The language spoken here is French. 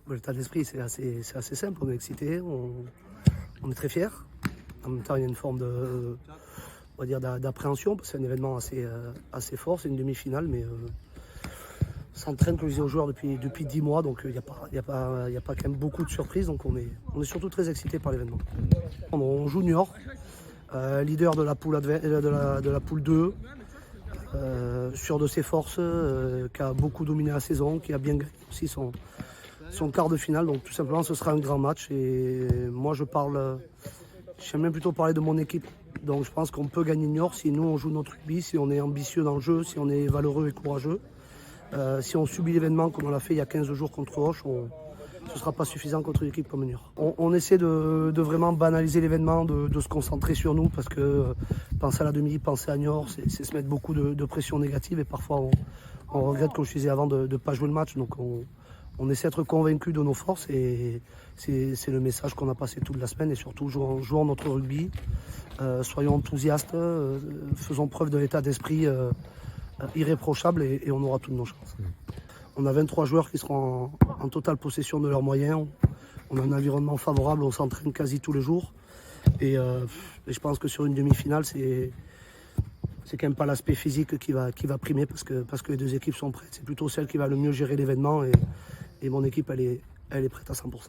L'état d'esprit, c'est assez simple. On est excité, on est très fiers. En même temps, il y a une forme on va dire, d'appréhension, parce que c'est un événement assez fort. C'est une demi-finale, mais ça entraîne, comme je disais aux joueurs, depuis 10 mois. Donc il n'y a pas quand même beaucoup de surprises. Donc on est surtout très excités par l'événement. On joue Niort, leader de la poule, de la poule 2. Sûr de ses forces, qui a beaucoup dominé la saison, qui a bien gagné aussi son quart de finale. Donc tout simplement, ce sera un grand match. Et moi, j'aime même plutôt parler de mon équipe. Donc je pense qu'on peut gagner Niort si nous, on joue notre rugby, si on est ambitieux dans le jeu, si on est valeureux et courageux. Si on subit l'événement comme on l'a fait il y a 15 jours contre Auch, ce ne sera pas suffisant contre une équipe comme Niort. On essaie de vraiment banaliser l'événement, de se concentrer sur nous, parce que penser à la demi, penser à Niort, c'est se mettre beaucoup de pression négative, et parfois on regrette, comme je disais avant, de ne pas jouer le match. Donc on essaie d'être convaincu de nos forces, et c'est le message qu'on a passé toute la semaine. Et surtout, jouons notre rugby, soyons enthousiastes, faisons preuve de l'état d'esprit irréprochable, et on aura toutes nos chances. On a 23 joueurs qui seront en totale possession de leurs moyens. On a un environnement favorable, on s'entraîne quasi tous les jours. Et je pense que sur une demi-finale, c'est quand même pas l'aspect physique qui va primer, parce que les deux équipes sont prêtes. C'est plutôt celle qui va le mieux gérer l'événement, et mon équipe, elle est prête à 100%.